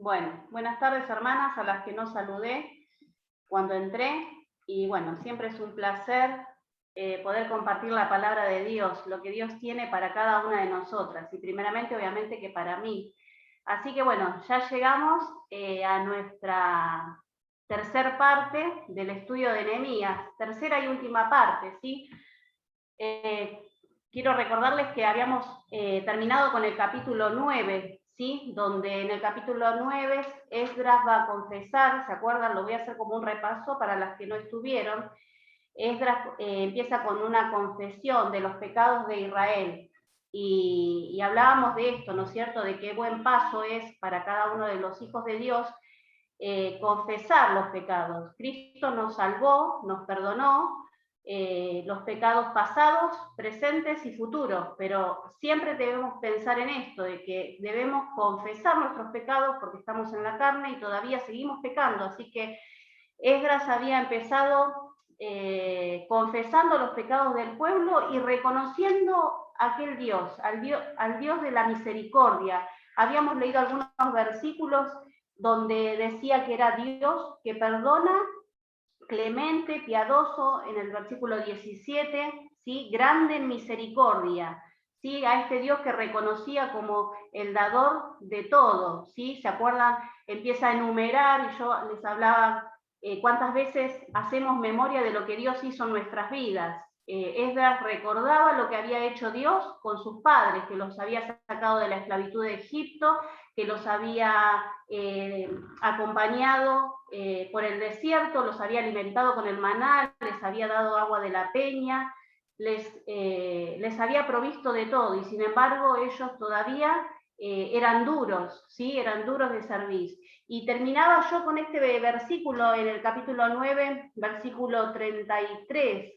Bueno, buenas tardes hermanas, a las que no saludé cuando entré, y bueno, siempre es un placer poder compartir la palabra de Dios, lo que Dios tiene para cada una de nosotras, y primeramente obviamente que para mí. Así que bueno, ya llegamos a nuestra tercer parte del estudio de Nehemías, tercera y última parte, ¿sí? Quiero recordarles que habíamos terminado con el capítulo 9, ¿sí? Donde en el capítulo 9 Esdras va a confesar, ¿se acuerdan? Lo voy a hacer como un repaso para las que no estuvieron. Esdras empieza con una confesión de los pecados de Israel. Y hablábamos de esto, ¿no es cierto? De qué buen paso es para cada uno de los hijos de Dios confesar los pecados. Cristo nos salvó, nos perdonó, los pecados pasados, presentes y futuros, pero siempre debemos pensar en esto, de que debemos confesar nuestros pecados porque estamos en la carne y todavía seguimos pecando, así que Esdras había empezado confesando los pecados del pueblo y reconociendo aquel Dios, al Dios de la misericordia. Habíamos leído algunos versículos donde decía que era Dios que perdona, clemente, piadoso, en el versículo 17, ¿sí? Grande en misericordia, ¿sí? A este Dios que reconocía como el dador de todo, ¿sí? ¿Se acuerdan? Empieza a enumerar, y yo les hablaba cuántas veces hacemos memoria de lo que Dios hizo en nuestras vidas. Esdras recordaba lo que había hecho Dios con sus padres, que los había sacado de la esclavitud de Egipto, que los había acompañado por el desierto, los había alimentado con el maná, les había dado agua de la peña, les había provisto de todo, y sin embargo ellos todavía eran duros, ¿sí? Eran duros de servir. Y terminaba yo con este versículo en el capítulo 9, versículo 33,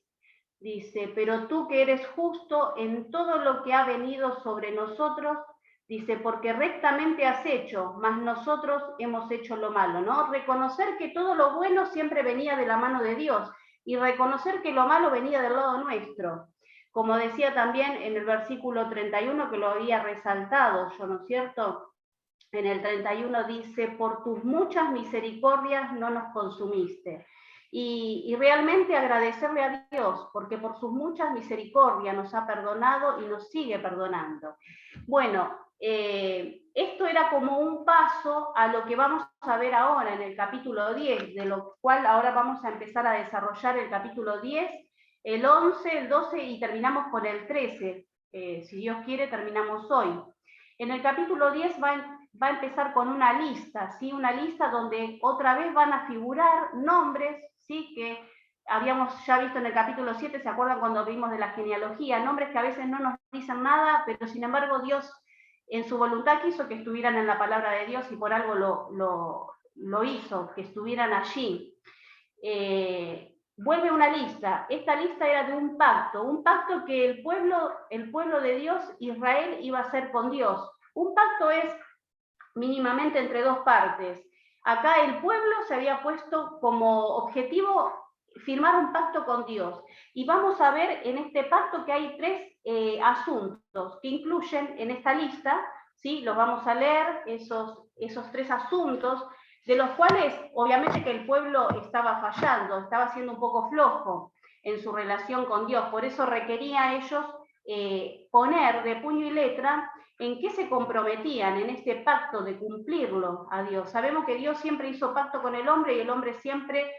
dice, pero tú que eres justo en todo lo que ha venido sobre nosotros, dice, porque rectamente has hecho, mas nosotros hemos hecho lo malo, ¿no? Reconocer que todo lo bueno siempre venía de la mano de Dios y reconocer que lo malo venía del lado nuestro. Como decía también en el versículo 31, que lo había resaltado yo, ¿no es cierto? En el 31 dice, por tus muchas misericordias no nos consumiste. Y realmente agradecerle a Dios, porque por sus muchas misericordias nos ha perdonado y nos sigue perdonando. Bueno, esto era como un paso a lo que vamos a ver ahora en el capítulo 10, de lo cual ahora vamos a empezar a desarrollar el capítulo 10, el 11, el 12 y terminamos con el 13. Si Dios quiere, terminamos hoy. En el capítulo 10 va a empezar con una lista, ¿sí? Una lista donde otra vez van a figurar nombres, ¿sí? Que habíamos ya visto en el capítulo 7, ¿se acuerdan cuando vimos de la genealogía? Nombres que a veces no nos dicen nada, pero sin embargo Dios en su voluntad quiso que estuvieran en la palabra de Dios y por algo lo hizo, que estuvieran allí. Vuelve una lista. Esta lista era de un pacto que el pueblo de Dios, Israel, iba a hacer con Dios. Un pacto es mínimamente entre dos partes. Acá el pueblo se había puesto como objetivo firmar un pacto con Dios. Y vamos a ver en este pacto que hay tres asuntos que incluyen en esta lista, ¿sí? Los vamos a leer, esos tres asuntos, de los cuales obviamente que el pueblo estaba fallando, estaba siendo un poco flojo en su relación con Dios, por eso requería a ellos poner de puño y letra en qué se comprometían en este pacto de cumplirlo a Dios. Sabemos que Dios siempre hizo pacto con el hombre y el hombre siempre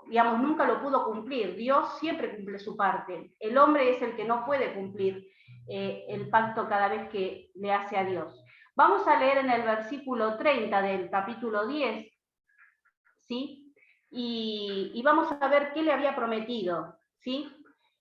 digamos, nunca lo pudo cumplir. Dios siempre cumple su parte. El hombre es el que no puede cumplir el pacto cada vez que le hace a Dios. Vamos a leer en el versículo 30 del capítulo 10, ¿sí? Y vamos a ver qué le había prometido, ¿sí?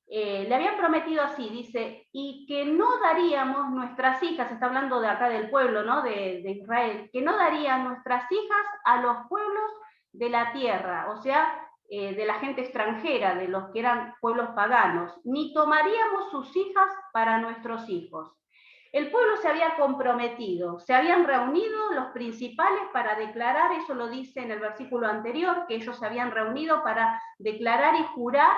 Le habían prometido así, dice, y que no daríamos nuestras hijas, está hablando de acá del pueblo, ¿no? De Israel, que no darían nuestras hijas a los pueblos de la tierra, o sea, de la gente extranjera, de los que eran pueblos paganos, ni tomaríamos sus hijas para nuestros hijos. El pueblo se había comprometido, se habían reunido los principales para declarar, eso lo dice en el versículo anterior, que ellos se habían reunido para declarar y jurar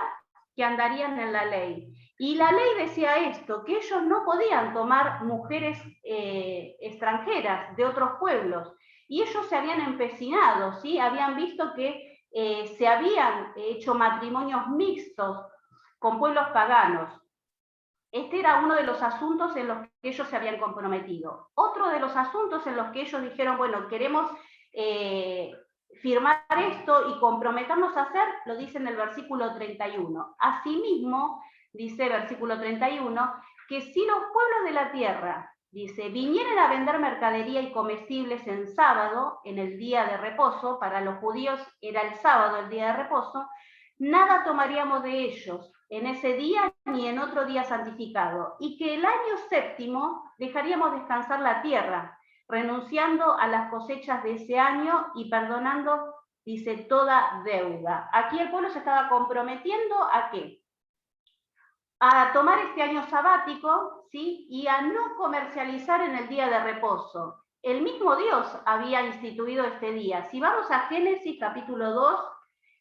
que andarían en la ley. Y la ley decía esto, que ellos no podían tomar mujeres extranjeras de otros pueblos. Y ellos se habían empecinado, ¿sí? Habían visto que se habían hecho matrimonios mixtos con pueblos paganos. Este era uno de los asuntos en los que ellos se habían comprometido. Otro de los asuntos en los que ellos dijeron, bueno, queremos firmar esto y comprometernos a hacer, lo dice en el versículo 31. Asimismo, dice versículo 31, que si los pueblos de la tierra, dice, vinieran a vender mercadería y comestibles en sábado, en el día de reposo, para los judíos era el sábado el día de reposo, nada tomaríamos de ellos en ese día ni en otro día santificado, y que el año séptimo dejaríamos descansar la tierra, renunciando a las cosechas de ese año y perdonando, dice, toda deuda. Aquí el pueblo se estaba comprometiendo ¿a qué? A tomar este año sabático, ¿sí? Y a no comercializar en el día de reposo. El mismo Dios había instituido este día. Si vamos a Génesis capítulo 2,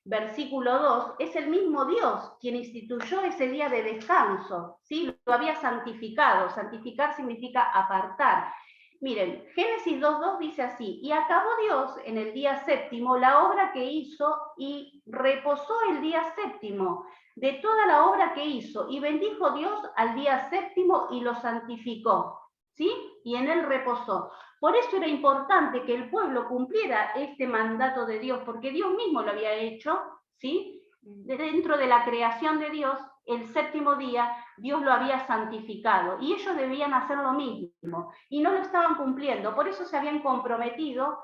versículo 2, es el mismo Dios quien instituyó ese día de descanso, ¿sí? Lo había santificado. Santificar significa apartar. Miren, Génesis 2.2 dice así, y acabó Dios en el día séptimo la obra que hizo y reposó el día séptimo de toda la obra que hizo, y bendijo Dios al día séptimo y lo santificó, ¿sí? Y en él reposó. Por eso era importante que el pueblo cumpliera este mandato de Dios, porque Dios mismo lo había hecho, ¿sí? Dentro de la creación de Dios, el séptimo día, Dios lo había santificado, y ellos debían hacer lo mismo, y no lo estaban cumpliendo. Por eso se habían comprometido,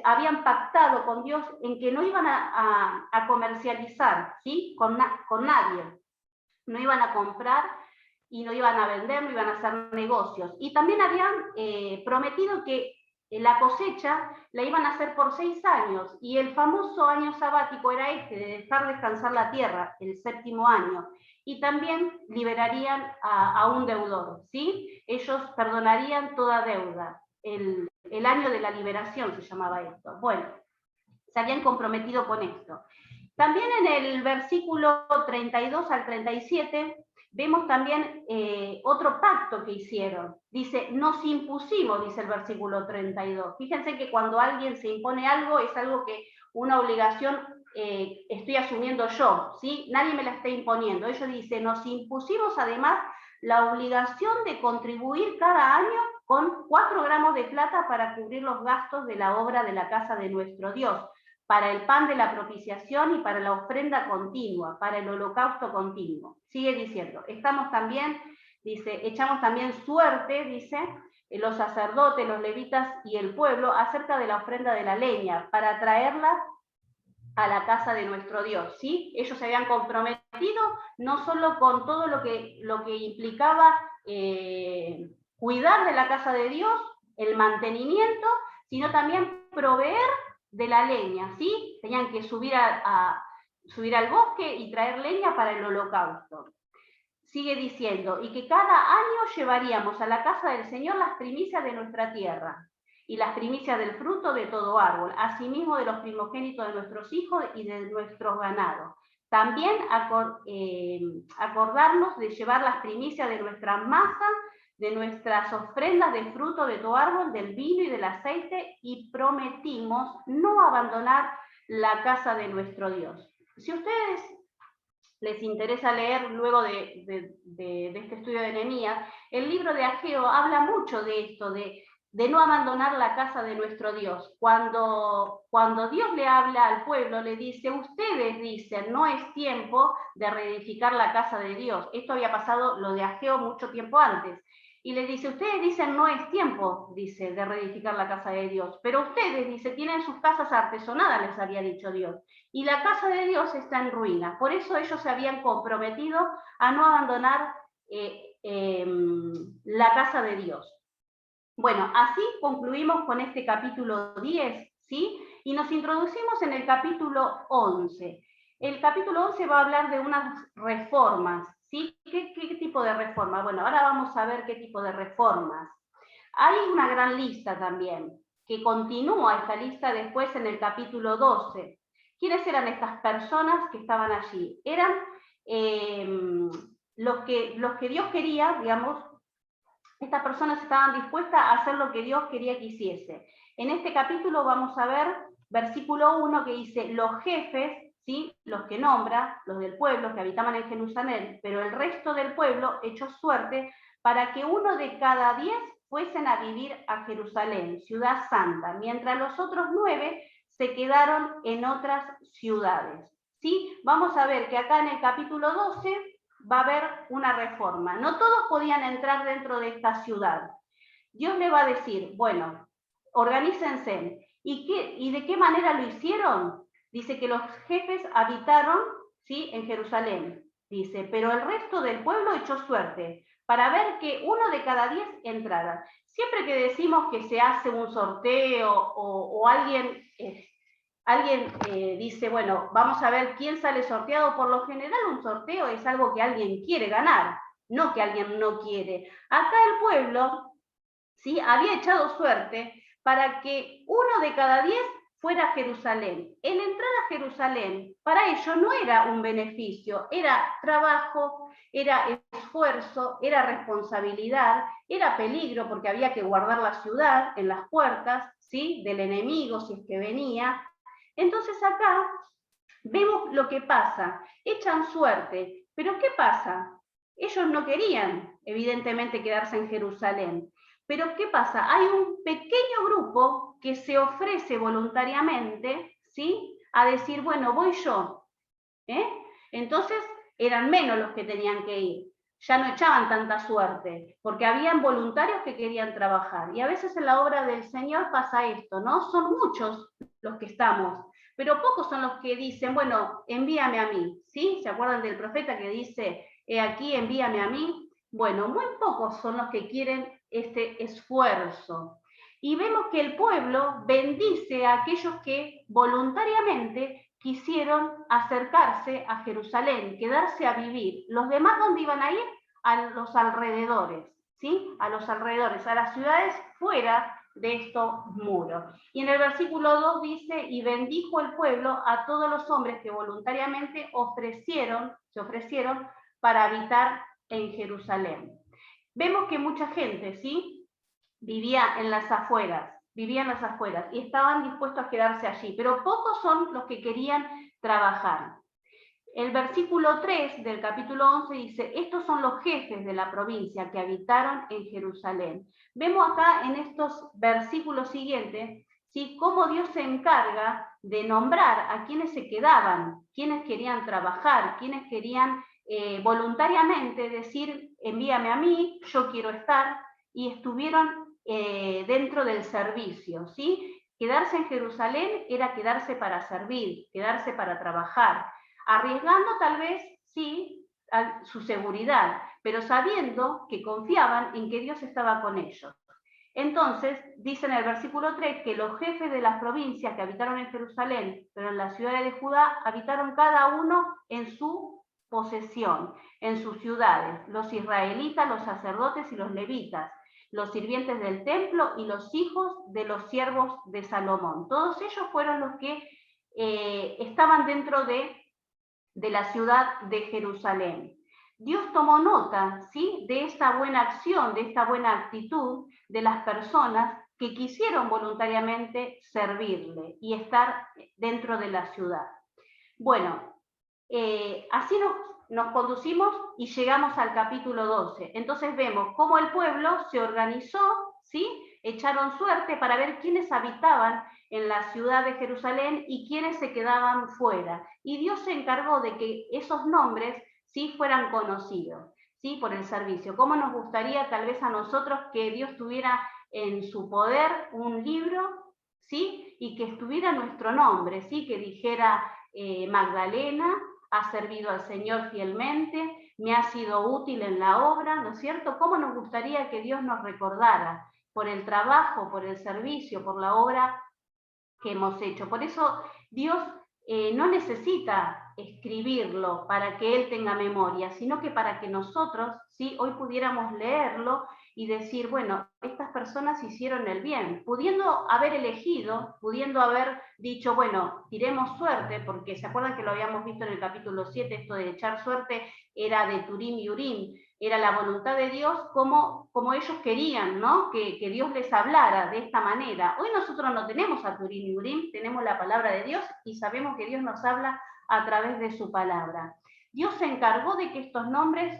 habían pactado con Dios en que no iban a comercializar, ¿sí? con nadie, no iban a comprar y no iban a vender, no iban a hacer negocios. Y también habían prometido que la cosecha la iban a hacer por 6 años, y el famoso año sabático era este, de dejar descansar la tierra, el séptimo año, y también liberarían a un deudor, ¿sí? Ellos perdonarían toda deuda. El año de la liberación se llamaba esto. Bueno, se habían comprometido con esto. También en el versículo 32 al 37 vemos también otro pacto que hicieron. Dice, nos impusimos, dice el versículo 32. Fíjense que cuando alguien se impone algo, es algo que una obligación estoy asumiendo yo, ¿sí? Nadie me la está imponiendo. Ellos dicen, nos impusimos además la obligación de contribuir cada año con 4 gramos de plata para cubrir los gastos de la obra de la casa de nuestro Dios, para el pan de la propiciación y para la ofrenda continua, para el holocausto continuo. Sigue diciendo, estamos también, dice, echamos también suerte, dice, los sacerdotes, los levitas y el pueblo acerca de la ofrenda de la leña, para traerla a la casa de nuestro Dios, ¿sí? Ellos se habían comprometido no solo con todo lo que implicaba cuidar de la casa de Dios, el mantenimiento, sino también proveer de la leña, ¿sí? Tenían que subir al bosque y traer leña para el holocausto. Sigue diciendo, y que cada año llevaríamos a la casa del Señor las primicias de nuestra tierra, y las primicias del fruto de todo árbol, asimismo de los primogénitos de nuestros hijos y de nuestros ganados. También acordarnos de llevar las primicias de nuestra masa, de nuestras ofrendas de fruto de todo árbol, del vino y del aceite, y prometimos no abandonar la casa de nuestro Dios. Si ustedes les interesa leer luego de este estudio de Nehemías, el libro de Ageo habla mucho de esto, de no abandonar la casa de nuestro Dios. Cuando Dios le habla al pueblo, le dice, ustedes dicen, no es tiempo de reedificar la casa de Dios. Esto había pasado, lo de Ageo, mucho tiempo antes. Y le dice, ustedes dicen, no es tiempo, dice, de reedificar la casa de Dios. Pero ustedes, dice, tienen sus casas artesonadas, les había dicho Dios. Y la casa de Dios está en ruina. Por eso ellos se habían comprometido a no abandonar la casa de Dios. Bueno, así concluimos con este capítulo 10, ¿sí? Y nos introducimos en el capítulo 11. El capítulo 11 va a hablar de unas reformas, ¿sí? ¿Qué tipo de reformas? Bueno, ahora vamos a ver qué tipo de reformas. Hay una gran lista también, que continúa esta lista después en el capítulo 12. ¿Quiénes eran estas personas que estaban allí? Eran los que Dios quería, digamos, estas personas estaban dispuestas a hacer lo que Dios quería que hiciese. En este capítulo vamos a ver versículo 1 que dice, los jefes, ¿sí?, los que nombra, los del pueblo que habitaban en Jerusalén, pero el resto del pueblo echó suerte para que 1 de cada 10 fuesen a vivir a Jerusalén, ciudad santa, mientras los otros 9 se quedaron en otras ciudades. ¿Sí? Vamos a ver que acá en el capítulo 12 va a haber una reforma. No todos podían entrar dentro de esta ciudad. Dios le va a decir, bueno, organícense. ¿Y de qué manera lo hicieron? Dice que los jefes habitaron, ¿sí?, en Jerusalén. Dice, pero el resto del pueblo echó suerte para ver que 1 de cada 10 entrara. Siempre que decimos que se hace un sorteo o alguien dice, bueno, vamos a ver quién sale sorteado, por lo general un sorteo es algo que alguien quiere ganar, no que alguien no quiere. Acá el pueblo, ¿sí?, había echado suerte para que 1 de cada 10 fuera a Jerusalén. El entrar a Jerusalén para ellos no era un beneficio, era trabajo, era esfuerzo, era responsabilidad, era peligro porque había que guardar la ciudad en las puertas, ¿sí?, del enemigo si es que venía. Entonces acá vemos lo que pasa, echan suerte, pero ¿qué pasa? Ellos no querían, evidentemente, quedarse en Jerusalén. Pero ¿qué pasa? Hay un pequeño grupo que se ofrece voluntariamente, ¿sí?, a decir, bueno, voy yo. Entonces eran menos los que tenían que ir. Ya no echaban tanta suerte, porque habían voluntarios que querían trabajar. Y a veces en la obra del Señor pasa esto, ¿no? Son muchos los que estamos, pero pocos son los que dicen, bueno, envíame a mí, ¿sí? ¿Se acuerdan del profeta que dice, he aquí, envíame a mí? Bueno, muy pocos son los que quieren este esfuerzo. Y vemos que el pueblo bendice a aquellos que voluntariamente quisieron acercarse a Jerusalén, quedarse a vivir. ¿Los demás dónde iban a ir? A los alrededores, ¿sí? A los alrededores, a las ciudades fuera de estos muros. Y en el versículo 2 dice, y bendijo el pueblo a todos los hombres que voluntariamente se ofrecieron para habitar en Jerusalén. Vemos que mucha gente, ¿sí?, vivía en las afueras y estaban dispuestos a quedarse allí, pero pocos son los que querían trabajar. El versículo 3 del capítulo 11 dice, estos son los jefes de la provincia que habitaron en Jerusalén. Vemos acá en estos versículos siguientes, ¿sí?, cómo Dios se encarga de nombrar a quienes se quedaban, quienes querían trabajar, quienes querían voluntariamente decir, envíame a mí, yo quiero estar, y estuvieron dentro del servicio, ¿sí? Quedarse en Jerusalén era quedarse para servir, quedarse para trabajar, arriesgando tal vez, sí, su seguridad, pero sabiendo que confiaban en que Dios estaba con ellos. Entonces, dice en el versículo 3 que los jefes de las provincias que habitaron en Jerusalén, pero en las ciudades de Judá, habitaron cada uno en su posesión, en sus ciudades, los israelitas, los sacerdotes y los levitas, los sirvientes del templo y los hijos de los siervos de Salomón. Todos ellos fueron los que estaban dentro de la ciudad de Jerusalén. Dios tomó nota, ¿sí?, de esta buena acción, de esta buena actitud de las personas que quisieron voluntariamente servirle y estar dentro de la ciudad. Bueno, así nos conducimos y llegamos al capítulo 12. Entonces vemos cómo el pueblo se organizó, ¿sí?, echaron suerte para ver quiénes habitaban en la ciudad de Jerusalén y quiénes se quedaban fuera. Y Dios se encargó de que esos nombres, ¿sí?, fueran conocidos, ¿sí?, por el servicio. ¿Cómo nos gustaría tal vez a nosotros que Dios tuviera en su poder un libro, ¿sí?, y que estuviera nuestro nombre, ¿sí?, que dijera Magdalena ha servido al Señor fielmente, me ha sido útil en la obra, ¿no es cierto? ¿Cómo nos gustaría que Dios nos recordara por el trabajo, por el servicio, por la obra que hemos hecho? Por eso Dios no necesita escribirlo para que él tenga memoria, sino que para que nosotros, ¿sí?, hoy pudiéramos leerlo y decir, bueno, estas personas hicieron el bien, pudiendo haber elegido, pudiendo haber dicho, bueno, tiremos suerte, porque se acuerdan que lo habíamos visto en el capítulo 7, esto de echar suerte era de Turim y Urim, era la voluntad de Dios como ellos querían, ¿no?, que Dios les hablara de esta manera. Hoy nosotros no tenemos a Turim y Urim, tenemos la palabra de Dios y sabemos que Dios nos habla a través de su palabra. Dios se encargó de que estos nombres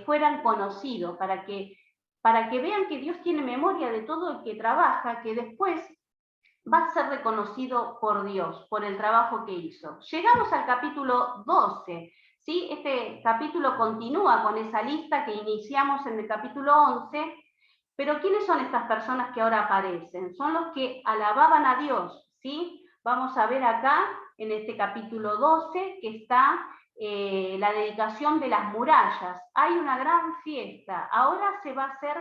fueran conocidos, para que vean que Dios tiene memoria de todo el que trabaja, que después va a ser reconocido por Dios, por el trabajo que hizo. Llegamos al capítulo 12, ¿sí? Este capítulo continúa con esa lista que iniciamos en el capítulo 11, pero ¿quiénes son estas personas que ahora aparecen? Son los que alababan a Dios, ¿sí? Vamos a ver acá, en este capítulo 12, que está la dedicación de las murallas. Hay una gran fiesta. Ahora se va a hacer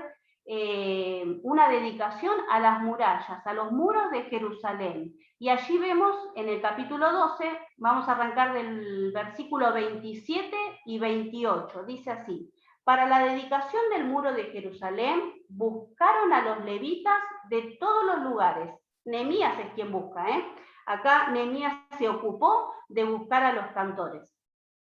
una dedicación a las murallas, a los muros de Jerusalén. Y allí vemos en el capítulo 12, vamos a arrancar del versículo 27 y 28, dice así: para la dedicación del muro de Jerusalén, buscaron a los levitas de todos los lugares. Nehemías es quien busca, ¿eh? Acá Nehemías se ocupó de buscar a los cantores.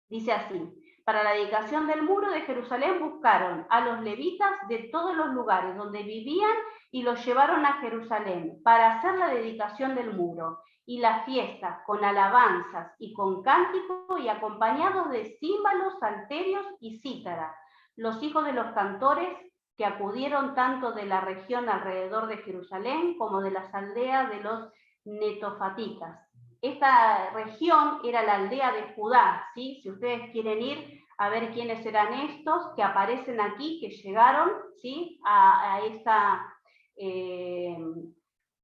Dice así: para la dedicación del muro de Jerusalén buscaron a los levitas de todos los lugares donde vivían y los llevaron a Jerusalén para hacer la dedicación del muro y la fiesta con alabanzas y con cántico y acompañados de címbalos, salterios y cítara. Los hijos de los cantores que acudieron tanto de la región alrededor de Jerusalén como de las aldeas de los netofatitas. Esta región era la aldea de Judá, ¿sí? Si ustedes quieren ir a ver quiénes eran estos que aparecen aquí, que llegaron, ¿sí?, a esta,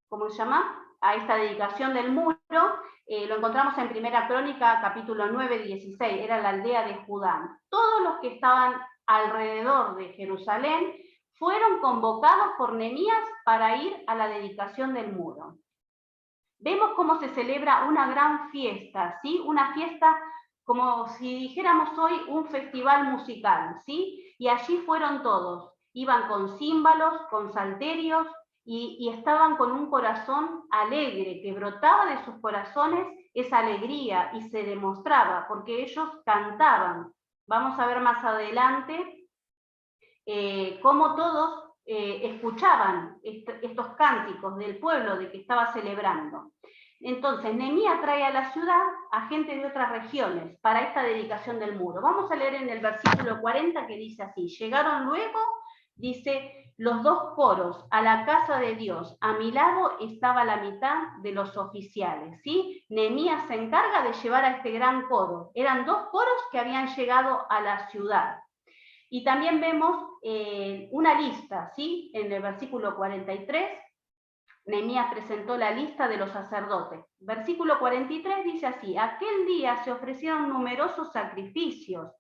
¿cómo se llama?, a esta dedicación del muro, lo encontramos en Primera Crónica, capítulo 9, 16, era la aldea de Judá. Todos los que estaban alrededor de Jerusalén fueron convocados por Nehemías para ir a la dedicación del muro. Vemos cómo se celebra una gran fiesta, ¿sí? Una fiesta como si dijéramos hoy un festival musical, ¿sí? Y allí fueron todos, iban con címbalos, con salterios y estaban con un corazón alegre, que brotaba de sus corazones esa alegría y se demostraba, porque ellos cantaban. Vamos a ver más adelante cómo todos escuchaban estos cánticos del pueblo de que estaba celebrando. Entonces, Nehemías trae a la ciudad a gente de otras regiones para esta dedicación del muro. Vamos a leer en el versículo 40 que dice así: llegaron luego, dice, los dos coros a la casa de Dios. A mi lado estaba la mitad de los oficiales, ¿sí? Nehemías se encarga de llevar a este gran coro. Eran dos coros que habían llegado a la ciudad. Y también vemos una lista, ¿sí? En el versículo 43, Nehemías presentó la lista de los sacerdotes. Versículo 43 dice así: aquel día se ofrecieron numerosos sacrificios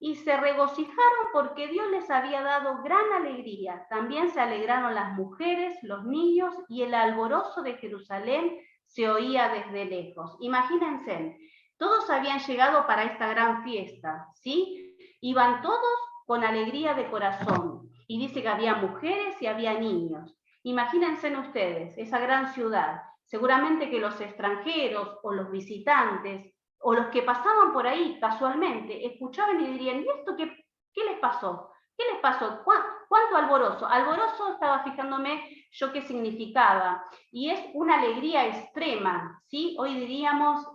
y se regocijaron porque Dios les había dado gran alegría. También se alegraron las mujeres, los niños, y el alborozo de Jerusalén se oía desde lejos. Imagínense, todos habían llegado para esta gran fiesta, ¿sí? Iban todos con alegría de corazón. Y dice que había mujeres y había niños. Imagínense ustedes, esa gran ciudad. Seguramente que los extranjeros o los visitantes o los que pasaban por ahí casualmente escuchaban y dirían: ¿y esto qué les pasó? ¿Qué les pasó? ¿Cuánto alborozo? Alborozo, estaba fijándome yo qué significaba, y es una alegría extrema, ¿sí? Hoy diríamos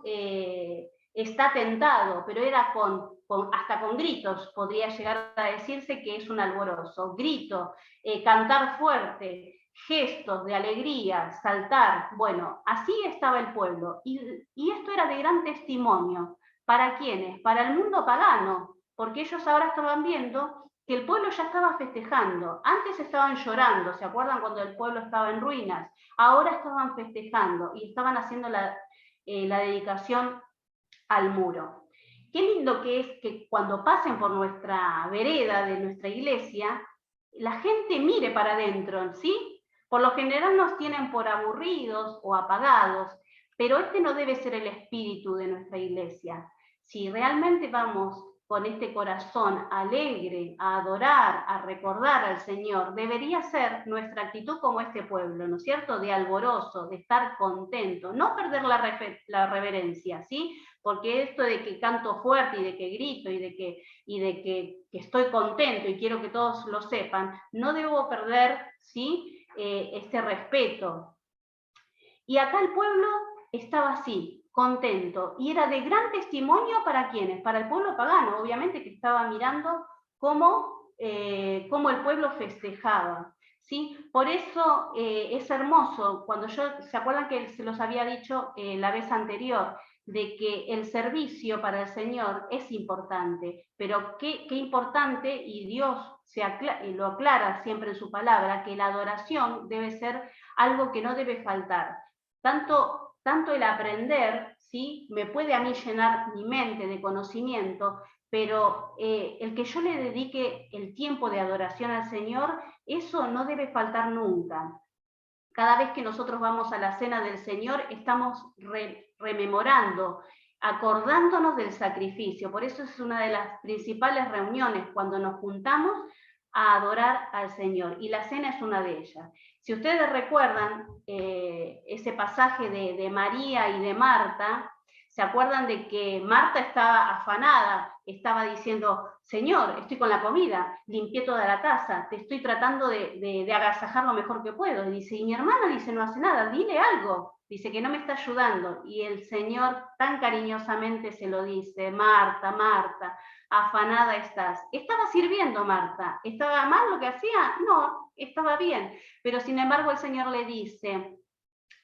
está tentado, pero era hasta con gritos, podría llegar a decirse que es un alborozo. Grito, cantar fuerte, gestos de alegría, saltar. Bueno, así estaba el pueblo. Y esto era de gran testimonio. ¿Para quiénes? Para el mundo pagano, porque ellos ahora estaban viendo que el pueblo ya estaba festejando. Antes estaban llorando, ¿se acuerdan cuando el pueblo estaba en ruinas? Ahora estaban festejando y estaban haciendo la dedicación al muro. Qué lindo que es que cuando pasen por nuestra vereda de nuestra iglesia, la gente mire para adentro, ¿sí? Por lo general nos tienen por aburridos o apagados, Pero este no debe ser el espíritu de nuestra iglesia. Si realmente vamos con este corazón alegre a adorar, a recordar al Señor, debería ser nuestra actitud como este pueblo, ¿no es cierto? De alborozo, de estar contento, no perder la reverencia, ¿sí? Porque esto de que canto fuerte y de que grito y de que estoy contento y quiero que todos lo sepan, no debo perder, ¿sí? Este respeto. Y acá el pueblo estaba así, contento, y era de gran testimonio para quienes, para el pueblo pagano, obviamente que estaba mirando cómo el pueblo festejaba. ¿Sí? Por eso es hermoso, cuando ¿se acuerdan que se los había dicho la vez anterior? De que el servicio para el Señor es importante, pero qué importante, y Dios lo aclara siempre en su palabra, que la adoración debe ser algo que no debe faltar. Tanto el aprender, ¿sí? Me puede a mí llenar mi mente de conocimiento, pero el que yo le dedique el tiempo de adoración al Señor, eso no debe faltar nunca. Cada vez que nosotros vamos a la cena del Señor, estamos rememorando, acordándonos del sacrificio. Por eso es una de las principales reuniones cuando nos juntamos a adorar al Señor. Y la cena es una de ellas. Si ustedes recuerdan ese pasaje de María y de Marta, ¿se acuerdan de que Marta estaba afanada? Estaba diciendo, Señor, estoy con la comida, limpié toda la casa, te estoy tratando de agasajar lo mejor que puedo. Y dice, y mi hermana dice, no hace nada, dile algo. Dice que no me está ayudando. Y el Señor tan cariñosamente se lo dice, Marta, Marta, afanada estás. Estaba sirviendo Marta. ¿Estaba mal lo que hacía? No, estaba bien. Pero sin embargo el Señor le dice,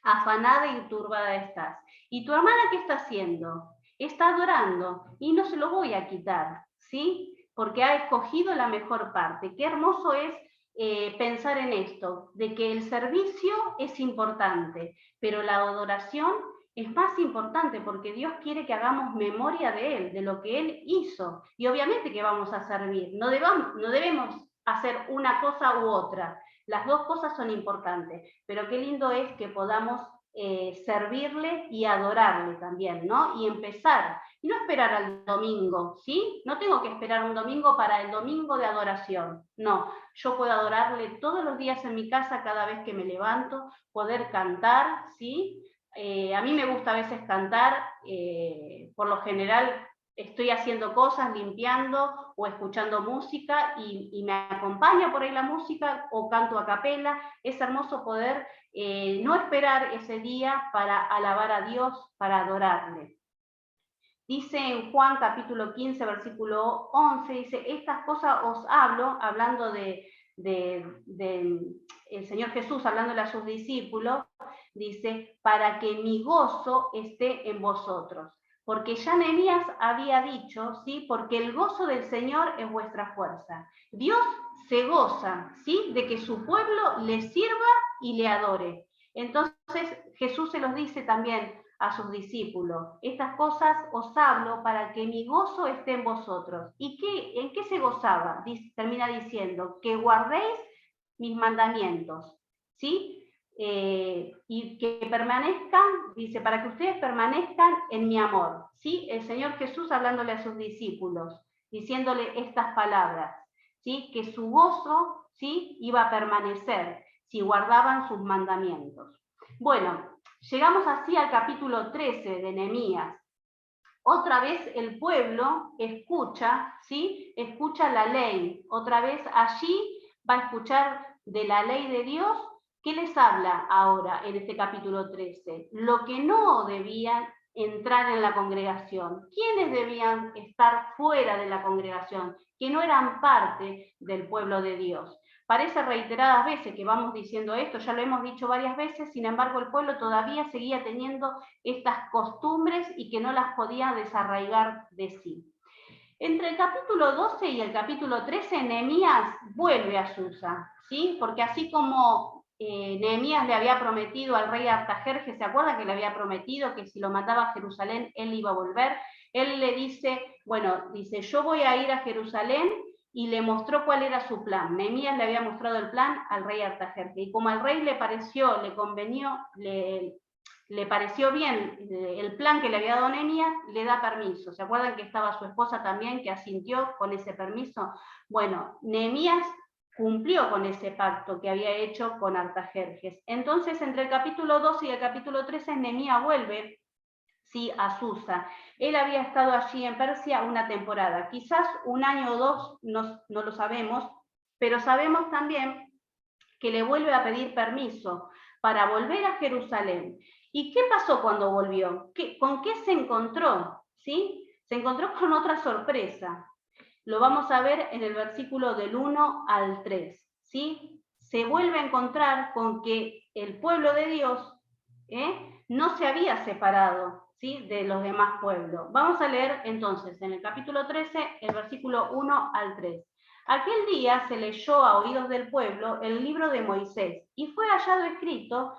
afanada y turbada estás. ¿Y tu hermana qué está haciendo? Está adorando y no se lo voy a quitar, ¿sí? Porque ha escogido la mejor parte. Qué hermoso es pensar en esto, de que el servicio es importante, pero la adoración es más importante porque Dios quiere que hagamos memoria de Él, de lo que Él hizo. Y obviamente que vamos a servir, no debemos hacer una cosa u otra. Las dos cosas son importantes, pero qué lindo es que podamos servirle y adorarle también, ¿no? Y empezar, y no esperar al domingo, ¿sí? No tengo que esperar un domingo para el domingo de adoración, no. Yo puedo adorarle todos los días en mi casa, cada vez que me levanto, poder cantar, ¿sí? A mí me gusta a veces cantar, por lo general estoy haciendo cosas, limpiando o escuchando música y me acompaña por ahí la música o canto a capela. Es hermoso poder no esperar ese día para alabar a Dios, para adorarle. Dice en Juan capítulo 15, versículo 11, dice, estas cosas os hablo, hablando el Señor Jesús, hablándole a sus discípulos, dice, para que mi gozo esté en vosotros. Porque ya Nehemías había dicho, ¿sí? Porque el gozo del Señor es vuestra fuerza. Dios se goza, ¿sí? De que su pueblo le sirva y le adore. Entonces Jesús se los dice también a sus discípulos, estas cosas os hablo para que mi gozo esté en vosotros. ¿Y en qué se gozaba? Termina diciendo, que guardéis mis mandamientos, ¿sí? Y que permanezcan, dice, para que ustedes permanezcan en mi amor, ¿sí? El Señor Jesús hablándole a sus discípulos, diciéndole estas palabras, ¿sí? Que su gozo, ¿sí? Iba a permanecer si guardaban sus mandamientos. Bueno, llegamos así al capítulo 13 de Nehemías. Otra vez el pueblo escucha, ¿sí? Escucha la ley. Otra vez allí va a escuchar de la ley de Dios. ¿Qué les habla ahora en este capítulo 13? Lo que no debían entrar en la congregación. ¿Quiénes debían estar fuera de la congregación? Que no eran parte del pueblo de Dios. Parece reiteradas veces que vamos diciendo esto, ya lo hemos dicho varias veces, sin embargo el pueblo todavía seguía teniendo estas costumbres y que no las podía desarraigar de sí. Entre el capítulo 12 y el capítulo 13, Nehemías vuelve a Susa, ¿sí? Porque así como Nehemías le había prometido al rey Artajerjes, ¿se acuerda que le había prometido que si lo mandaba a Jerusalén él iba a volver? Él le dice, bueno, dice, yo voy a ir a Jerusalén, y le mostró cuál era su plan. Nehemías le había mostrado el plan al rey Artajerjes, y como al rey le pareció, le convenió, le le pareció bien el plan que le había dado Nehemías, le da permiso. ¿Se acuerdan que estaba su esposa también que asintió con ese permiso? Bueno, Nehemías cumplió con ese pacto que había hecho con Artajerjes. Entonces, entre el capítulo 12 y el capítulo 13, Nehemías vuelve, sí, a Susa. Él había estado allí en Persia una temporada, quizás un año o dos, no lo sabemos, pero sabemos también que le vuelve a pedir permiso para volver a Jerusalén. ¿Y qué pasó cuando volvió? ¿Con qué se encontró? ¿Sí? Se encontró con otra sorpresa. Lo vamos a ver en el versículo del 1 al 3. ¿Sí? Se vuelve a encontrar con que el pueblo de Dios no se había separado, ¿sí?, de los demás pueblos. Vamos a leer entonces en el capítulo 13, el versículo 1 al 3. Aquel día se leyó a oídos del pueblo el libro de Moisés, y fue hallado escrito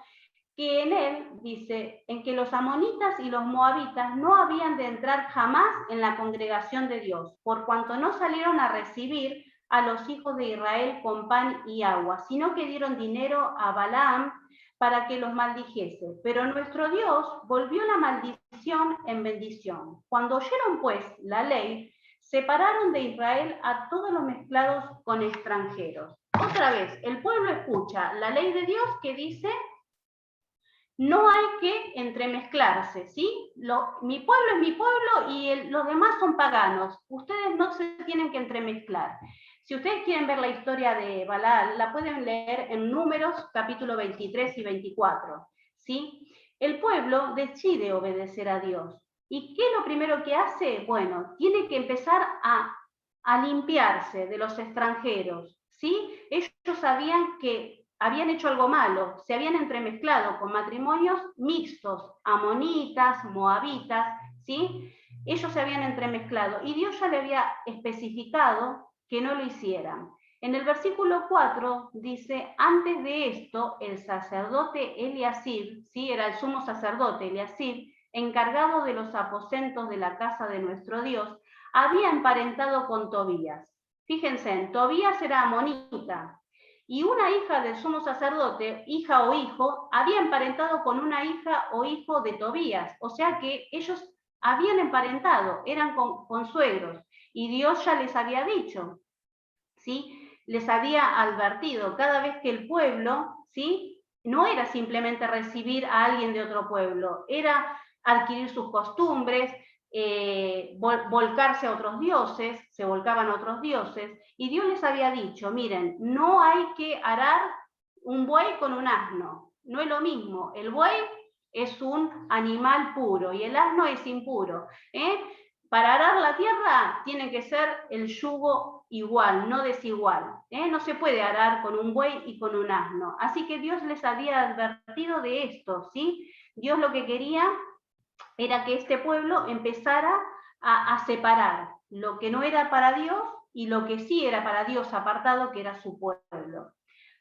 que en él, dice, en que los amonitas y los moabitas no habían de entrar jamás en la congregación de Dios, por cuanto no salieron a recibir a los hijos de Israel con pan y agua, sino que dieron dinero a Balaam para que los maldijese. Pero nuestro Dios volvió la maldición en bendición. Cuando oyeron pues la ley, separaron de Israel a todos los mezclados con extranjeros. Otra vez, el pueblo escucha la ley de Dios que dice: no hay que entremezclarse, ¿sí? Mi pueblo es mi pueblo y los demás son paganos. Ustedes no se tienen que entremezclar. Si ustedes quieren ver la historia de Balaam, la pueden leer en Números, capítulo 23 y 24, ¿sí? El pueblo decide obedecer a Dios. ¿Y qué es lo primero que hace? Bueno, tiene que empezar a limpiarse de los extranjeros, ¿sí? Ellos sabían que habían hecho algo malo, se habían entremezclado con matrimonios mixtos, amonitas, moabitas, ¿sí? Ellos se habían entremezclado y Dios ya le había especificado que no lo hicieran. En el versículo 4 dice: antes de esto, el sacerdote Eliasib, ¿sí?, era el sumo sacerdote Eliasib, encargado de los aposentos de la casa de nuestro Dios, había emparentado con Tobías. Fíjense, Tobías era amonita, y una hija del sumo sacerdote, hija o hijo, había emparentado con una hija o hijo de Tobías. O sea que ellos habían emparentado, eran consuegros, y Dios ya les había dicho, ¿sí? Les había advertido, cada vez que el pueblo, ¿sí?, no era simplemente recibir a alguien de otro pueblo, era adquirir sus costumbres, volcarse a otros dioses, se volcaban a otros dioses, y Dios les había dicho: miren, no hay que arar un buey con un asno, no es lo mismo, el buey es un animal puro y el asno es impuro, Para arar la tierra tiene que ser el yugo igual, no desigual, no se puede arar con un buey y con un asno. Así que Dios les había advertido de esto, ¿sí? Dios lo que quería era que este pueblo empezara a separar lo que no era para Dios y lo que sí era para Dios apartado, que era su pueblo.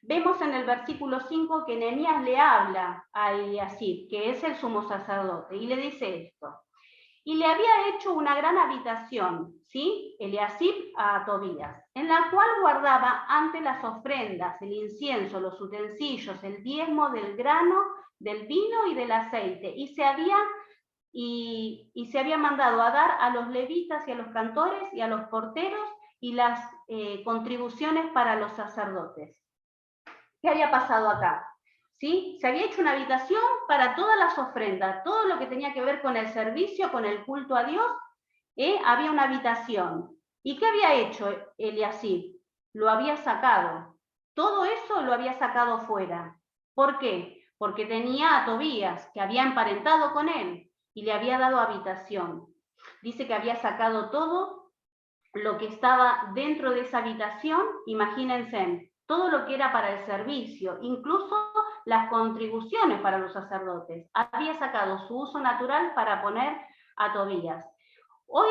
Vemos en el versículo 5 que Nehemías le habla a Eliasib, que es el sumo sacerdote, y le dice esto: y le había hecho una gran habitación, ¿sí?, Eliasib a Tobías, en la cual guardaba ante las ofrendas, el incienso, los utensilios, el diezmo del grano, del vino y del aceite, y se había mandado a dar a los levitas y a los cantores y a los porteros y las contribuciones para los sacerdotes. ¿Qué había pasado acá? ¿Sí? Se había hecho una habitación para todas las ofrendas, todo lo que tenía que ver con el servicio, con el culto a Dios, había una habitación. ¿Y qué había hecho Eliasib? Lo había sacado. Todo eso lo había sacado fuera. ¿Por qué? Porque tenía a Tobías, que había emparentado con él, y le había dado habitación. Dice que había sacado todo lo que estaba dentro de esa habitación, imagínense, todo lo que era para el servicio, incluso las contribuciones para los sacerdotes. Había sacado su uso natural para poner a Tobías. Hoy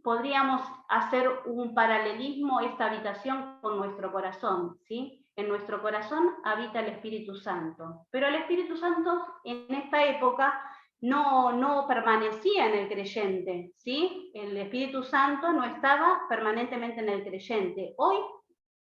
podríamos hacer un paralelismo esta habitación con nuestro corazón, ¿sí? En nuestro corazón habita el Espíritu Santo, pero el Espíritu Santo en esta época no permanecía en el creyente, ¿sí? El Espíritu Santo no estaba permanentemente en el creyente. Hoy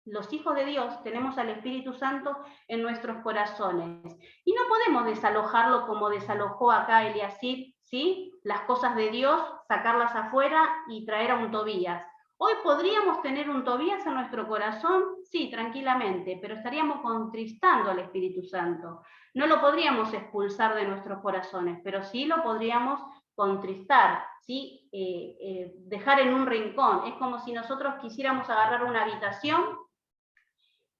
los hijos de Dios tenemos al Espíritu Santo en nuestros corazones. Y no podemos desalojarlo como desalojó acá Eliasib, ¿sí? Las cosas de Dios, sacarlas afuera y traer a un Tobías. Hoy podríamos tener un Tobías en nuestro corazón, sí, tranquilamente, pero estaríamos contristando al Espíritu Santo. No lo podríamos expulsar de nuestros corazones, pero sí lo podríamos contristar, ¿sí? Dejar en un rincón. Es como si nosotros quisiéramos agarrar una habitación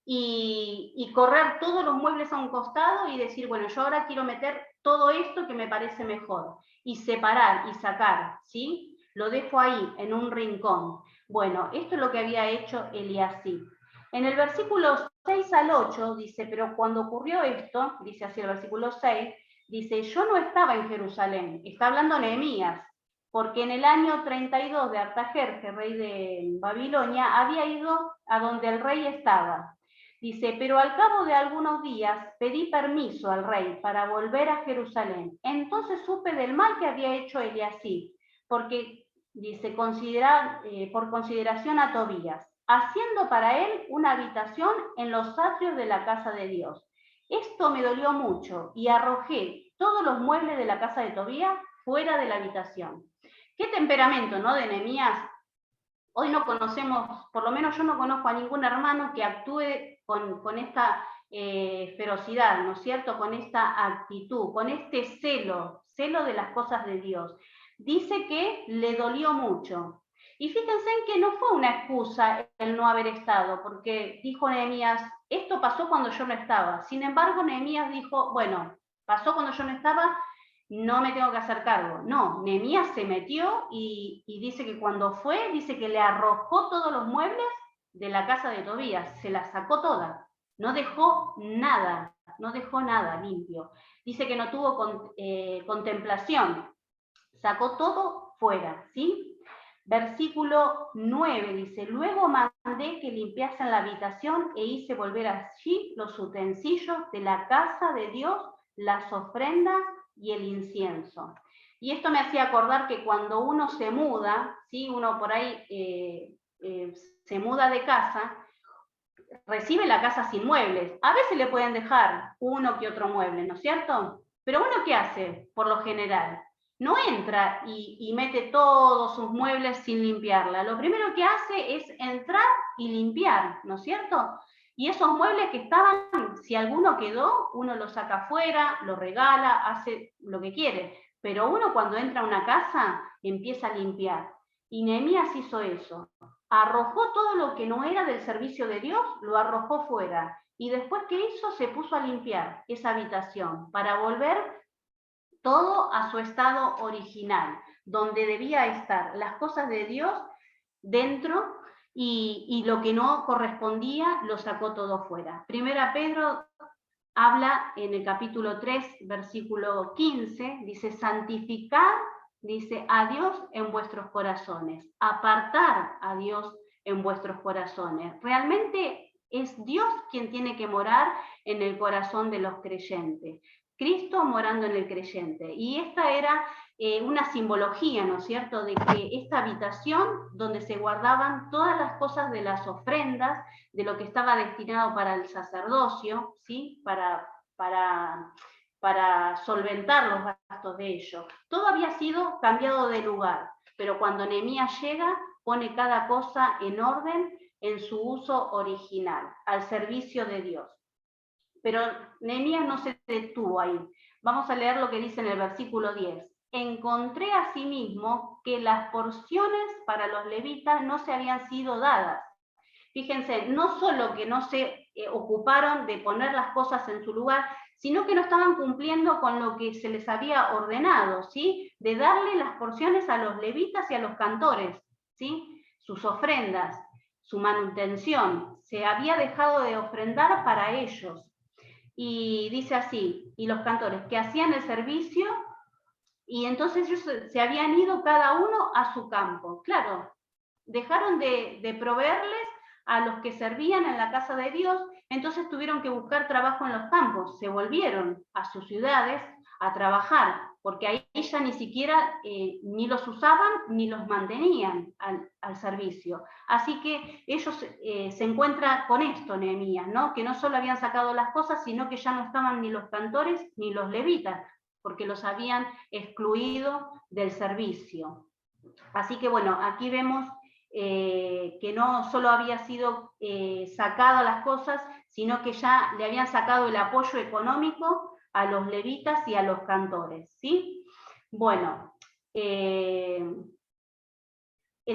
y correr todos los muebles a un costado y decir, bueno, yo ahora quiero meter todo esto que me parece mejor, y separar y sacar, ¿sí? Lo dejo ahí, en un rincón. Bueno, esto es lo que había hecho Eliasib. En el versículo 6 al 8 dice, pero cuando ocurrió esto, dice así el versículo 6, dice, yo no estaba en Jerusalén, está hablando Nehemías, porque en el año 32 de Artajerjes, rey de Babilonia, había ido a donde el rey estaba. Dice, pero al cabo de algunos días pedí permiso al rey para volver a Jerusalén. Entonces supe del mal que había hecho Eliasib, porque, dice, por consideración a Tobías, haciendo para él una habitación en los atrios de la casa de Dios. Esto me dolió mucho y arrojé todos los muebles de la casa de Tobías fuera de la habitación. Qué temperamento, ¿no?, de Nehemías. Hoy no conocemos, por lo menos yo no conozco a ningún hermano que actúe con esta ferocidad, ¿no es cierto?, con esta actitud, con este celo de las cosas de Dios. Dice que le dolió mucho. Y fíjense en que no fue una excusa el no haber estado, porque dijo Nehemías, esto pasó cuando yo no estaba. Sin embargo, Nehemías dijo, bueno, pasó cuando yo no estaba, no me tengo que hacer cargo. No, Nehemías se metió y dice que cuando fue, dice que le arrojó todos los muebles de la casa de Tobías, se la sacó toda, no dejó nada limpio. Dice que no tuvo contemplación, sacó todo fuera, ¿sí? Versículo 9 dice, luego mandé que limpiasen la habitación e hice volver allí los utensilios de la casa de Dios, las ofrendas y el incienso. Y esto me hacía acordar que cuando uno se muda, ¿sí?, uno por ahí se muda de casa, recibe la casa sin muebles. A veces le pueden dejar uno que otro mueble, ¿no es cierto? Pero uno, ¿qué hace? Por lo general, no entra y mete todos sus muebles sin limpiarla. Lo primero que hace es entrar y limpiar, ¿no es cierto? Y esos muebles que estaban, si alguno quedó, uno lo saca afuera, lo regala, hace lo que quiere. Pero uno cuando entra a una casa empieza a limpiar. Y Nehemías hizo eso. Arrojó todo lo que no era del servicio de Dios, lo arrojó fuera. Y después, ¿qué hizo? Se puso a limpiar esa habitación para volver todo a su estado original, donde debía estar las cosas de Dios dentro y lo que no correspondía lo sacó todo fuera. Primera Pedro habla en el capítulo 3, versículo 15, dice, santificar, dice, a Dios en vuestros corazones, apartar a Dios en vuestros corazones. Realmente es Dios quien tiene que morar en el corazón de los creyentes. Cristo morando en el creyente. Y esta era una simbología, ¿no es cierto?, de que esta habitación donde se guardaban todas las cosas de las ofrendas, de lo que estaba destinado para el sacerdocio, ¿sí?, para solventar los gastos de ellos. Todo había sido cambiado de lugar, pero cuando Nehemías llega, pone cada cosa en orden en su uso original, al servicio de Dios. Pero Nehemías no se detuvo ahí. Vamos a leer lo que dice en el versículo 10. Encontré asimismo que las porciones para los levitas no se habían sido dadas. Fíjense, no solo que no se ocuparon de poner las cosas en su lugar, sino que no estaban cumpliendo con lo que se les había ordenado, ¿sí?, de darle las porciones a los levitas y a los cantores, ¿sí?, sus ofrendas, su manutención. Se había dejado de ofrendar para ellos. Y dice así, y los cantores que hacían el servicio, y entonces ellos se habían ido cada uno a su campo. Claro, dejaron de proveerles a los que servían en la casa de Dios, entonces tuvieron que buscar trabajo en los campos, se volvieron a sus ciudades a trabajar, porque ahí ya ni siquiera ni los usaban ni los mantenían al servicio. Así que ellos se encuentran con esto, Nehemías, ¿no? Que no solo habían sacado las cosas, sino que ya no estaban ni los cantores ni los levitas, porque los habían excluido del servicio. Así que bueno, aquí vemos que no solo había sido sacado las cosas, sino que ya le habían sacado el apoyo económico a los levitas y a los cantores, ¿sí? Bueno, el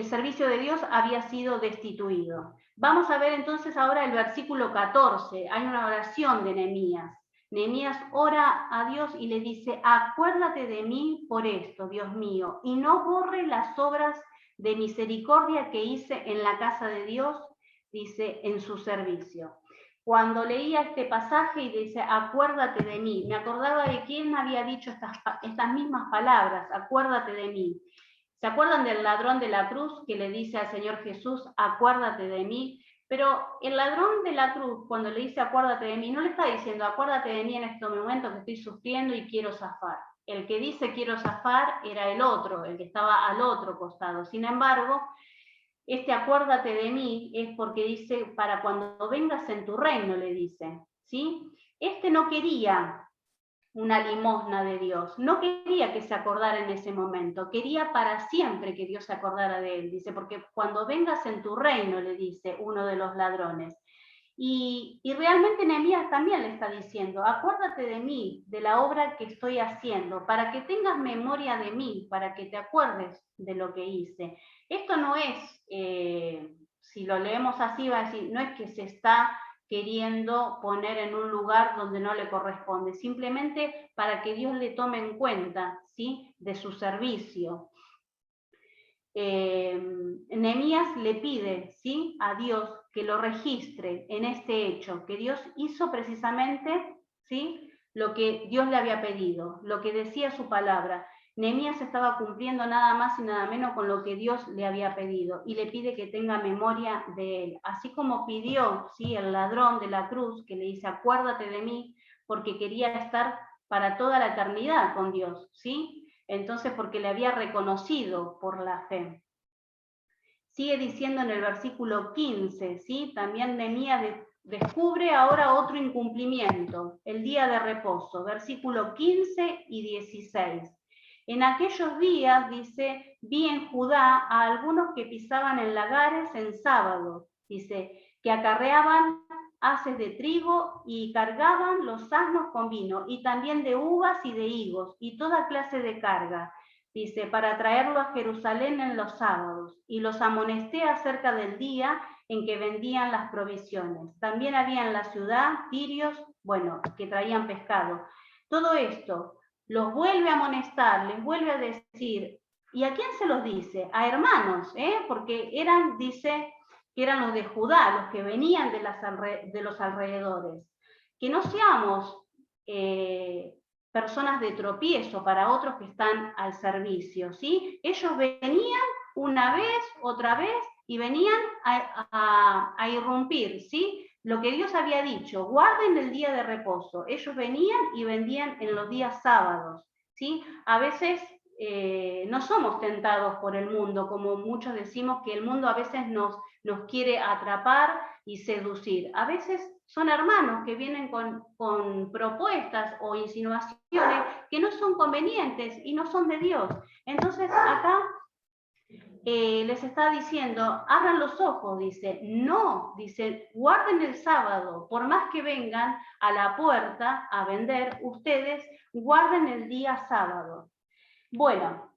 servicio de Dios había sido destituido. Vamos a ver entonces ahora el versículo 14, hay una oración de Nehemías. Nehemías ora a Dios y le dice, acuérdate de mí por esto, Dios mío, y no borre las obras de misericordia que hice en la casa de Dios, dice, en su servicio. Cuando leía este pasaje y dice, acuérdate de mí, me acordaba de quién había dicho estas mismas palabras, acuérdate de mí. ¿Se acuerdan del ladrón de la cruz que le dice al Señor Jesús, acuérdate de mí? Pero el ladrón de la cruz, cuando le dice acuérdate de mí, no le está diciendo acuérdate de mí en este momento que estoy sufriendo y quiero zafar. El que dice quiero zafar era el otro, el que estaba al otro costado. Sin embargo, este acuérdate de mí es porque dice, para cuando vengas en tu reino, le dice, ¿sí? Este no quería una limosna de Dios, no quería que se acordara en ese momento, quería para siempre que Dios se acordara de él, dice, porque cuando vengas en tu reino, le dice uno de los ladrones. Y realmente Nehemías también le está diciendo, acuérdate de mí, de la obra que estoy haciendo, para que tengas memoria de mí, para que te acuerdes de lo que hice. Esto no es, si lo leemos así, va a decir, no es que se está queriendo poner en un lugar donde no le corresponde, simplemente para que Dios le tome en cuenta, ¿sí?, de su servicio. Nehemías le pide, ¿sí?, a Dios que lo registre en este hecho, que Dios hizo precisamente, ¿sí?, lo que Dios le había pedido, lo que decía su palabra. Nehemías estaba cumpliendo nada más y nada menos con lo que Dios le había pedido y le pide que tenga memoria de él. Así como pidió, ¿sí?, el ladrón de la cruz, que le dice, acuérdate de mí, porque quería estar para toda la eternidad con Dios, ¿sí? Entonces, porque le había reconocido por la fe. Sigue diciendo en el versículo 15, ¿sí? También Nehemías descubre ahora otro incumplimiento, el día de reposo, versículo 15 y 16. En aquellos días, dice, vi en Judá a algunos que pisaban en lagares en sábado, dice, que acarreaban haces de trigo y cargaban los asnos con vino, y también de uvas y de higos, y toda clase de carga, dice, para traerlo a Jerusalén en los sábados, y los amonesté acerca del día en que vendían las provisiones. También había en la ciudad tirios, bueno, que traían pescado. Todo esto los vuelve a amonestar, les vuelve a decir, ¿y a quién se los dice? A hermanos, porque eran, dice, que eran los de Judá, los que venían de los alrededores. Que no seamos personas de tropiezo para otros que están al servicio, ¿sí? Ellos venían una vez, otra vez, y venían a irrumpir, ¿sí? Lo que Dios había dicho, guarden el día de reposo. Ellos venían y vendían en los días sábados, ¿sí? A veces no somos tentados por el mundo, como muchos decimos que el mundo a veces nos quiere atrapar y seducir. A veces son hermanos que vienen con propuestas o insinuaciones que no son convenientes y no son de Dios. Entonces acá les está diciendo, abran los ojos, dice, no, dice, guarden el sábado, por más que vengan a la puerta a vender, ustedes guarden el día sábado. Bueno,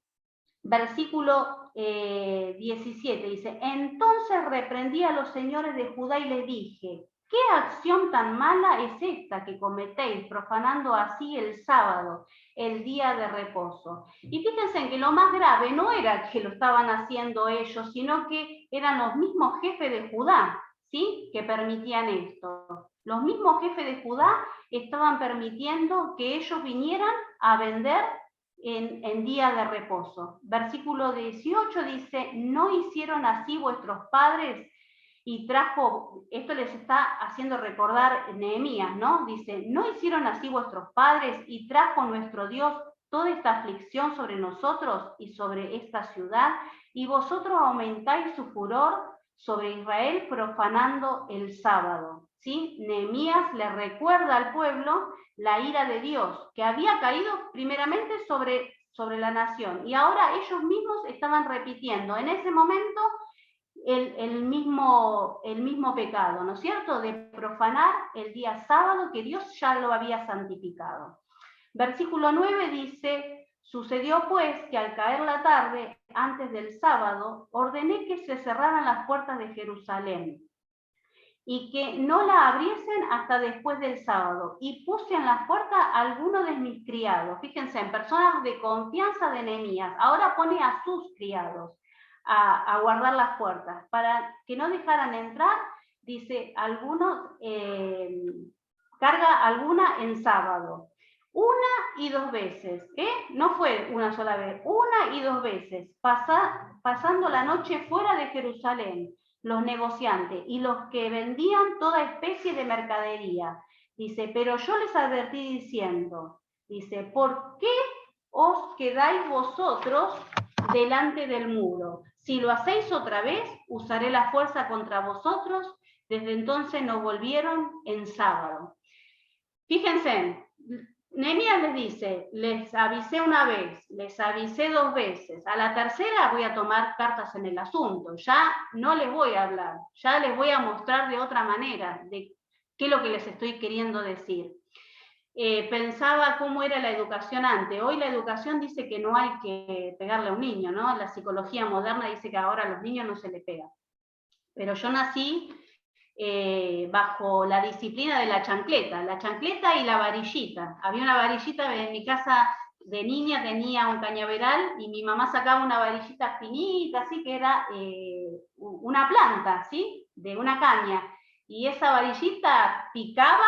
versículo 17 dice, entonces reprendí a los señores de Judá y les dije, ¿qué acción tan mala es esta que cometéis, profanando así el sábado, el día de reposo? Y fíjense en que lo más grave no era que lo estaban haciendo ellos, sino que eran los mismos jefes de Judá, ¿sí?, que permitían esto. Los mismos jefes de Judá estaban permitiendo que ellos vinieran a vender en día de reposo. Versículo 18 dice, ¿no hicieron así vuestros padres y trajo, esto les está haciendo recordar Nehemías, ¿no? Dice, ¿no hicieron así vuestros padres y trajo nuestro Dios toda esta aflicción sobre nosotros y sobre esta ciudad? Y vosotros aumentáis su furor sobre Israel profanando el sábado. ¿Sí? Nehemías le recuerda al pueblo la ira de Dios, que había caído primeramente sobre la nación, y ahora ellos mismos estaban repitiendo en ese momento el mismo pecado, ¿no es cierto?, de profanar el día sábado que Dios ya lo había santificado. Versículo 9 dice, sucedió pues que al caer la tarde, antes del sábado, ordené que se cerraran las puertas de Jerusalén y que no la abriesen hasta después del sábado, y puse en las puertas a algunos de mis criados. Fíjense, en personas de confianza de Nehemías, ahora pone a sus criados a guardar las puertas, para que no dejaran entrar, dice, algunos, carga alguna en sábado. Una y dos veces, no fue una sola vez, una y dos veces, pasando la noche fuera de Jerusalén, los negociantes y los que vendían toda especie de mercadería. Dice, pero yo les advertí diciendo, dice, ¿por qué os quedáis vosotros delante del muro? Si lo hacéis otra vez, usaré la fuerza contra vosotros. Desde entonces no volvieron en sábado. Fíjense, Nehemías les dice, les avisé una vez, les avisé dos veces, a la tercera voy a tomar cartas en el asunto, ya no les voy a hablar, ya les voy a mostrar de otra manera de qué es lo que les estoy queriendo decir. Pensaba cómo era la educación antes. Hoy la educación dice que no hay que pegarle a un niño, ¿no? La psicología moderna dice que ahora a los niños no se les pega. Pero yo nací bajo la disciplina de la chancleta y la varillita. Había una varillita en mi casa de niña, tenía un cañaveral y mi mamá sacaba una varillita finita, así que era una planta, ¿sí? De una caña. Y esa varillita picaba,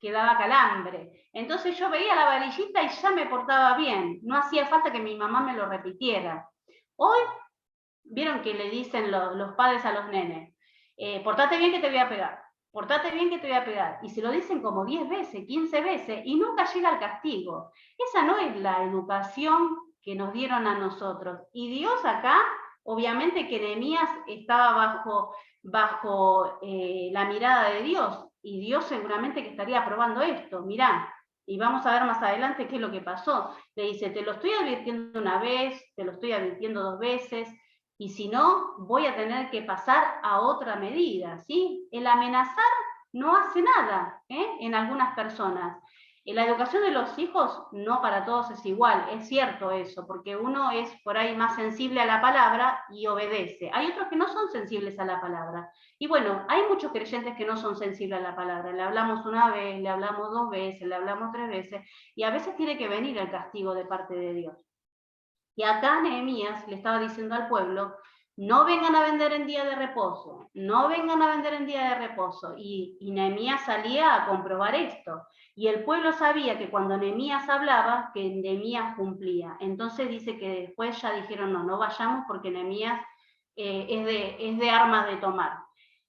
que daba calambre. Entonces yo veía la varillita y ya me portaba bien. No hacía falta que mi mamá me lo repitiera. Hoy, vieron que le dicen los padres a los nenes, portate bien que te voy a pegar, portate bien que te voy a pegar. Y se lo dicen como 10 veces, 15 veces, y nunca llega el castigo. Esa no es la educación que nos dieron a nosotros. Y Dios acá, obviamente que Nehemías estaba bajo la mirada de Dios, y Dios seguramente que estaría aprobando esto. Mirá, y vamos a ver más adelante qué es lo que pasó. Le dice, te lo estoy advirtiendo una vez, te lo estoy advirtiendo dos veces, y si no, voy a tener que pasar a otra medida, ¿sí? El amenazar no hace nada, en algunas personas. La educación de los hijos no para todos es igual, es cierto eso, porque uno es por ahí más sensible a la palabra y obedece. Hay otros que no son sensibles a la palabra. Y bueno, hay muchos creyentes que no son sensibles a la palabra. Le hablamos una vez, le hablamos dos veces, le hablamos tres veces, y a veces tiene que venir el castigo de parte de Dios. Y acá Nehemías le estaba diciendo al pueblo, no vengan a vender en día de reposo, no vengan a vender en día de reposo. Y Nehemías salía a comprobar esto. Y el pueblo sabía que cuando Nehemías hablaba, que Nehemías cumplía. Entonces dice que después ya dijeron, no vayamos porque Nehemías es de armas de tomar.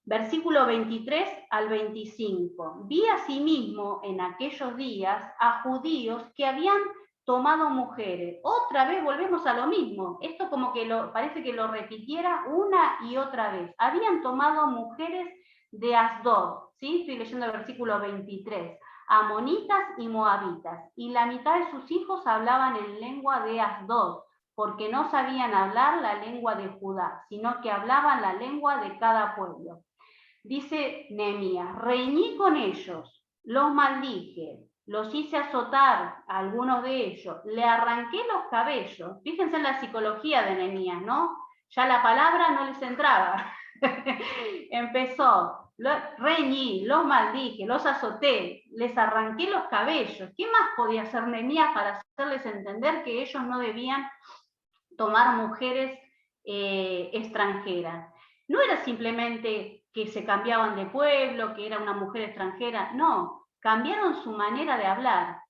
Versículo 23 al 25. Vi asimismo en aquellos días a judíos que habían tomado mujeres. Otra vez volvemos a lo mismo. Esto como que parece que lo repitiera una y otra vez. Habían tomado mujeres de Asdod, ¿sí? Estoy leyendo el versículo 23. Amonitas y moabitas. Y la mitad de sus hijos hablaban en lengua de Asdod, porque no sabían hablar la lengua de Judá, sino que hablaban la lengua de cada pueblo. Dice Nehemías, reñí con ellos, los maldije, los hice azotar a algunos de ellos, le arranqué los cabellos. Fíjense en la psicología de Nehemías, ¿no? Ya la palabra no les entraba. Empezó, reñí, los maldije, los azoté, les arranqué los cabellos. ¿Qué más podía hacer Nehemías para hacerles entender que ellos no debían tomar mujeres extranjeras? No era simplemente que se cambiaban de pueblo, que era una mujer extranjera, no, cambiaron su manera de hablar.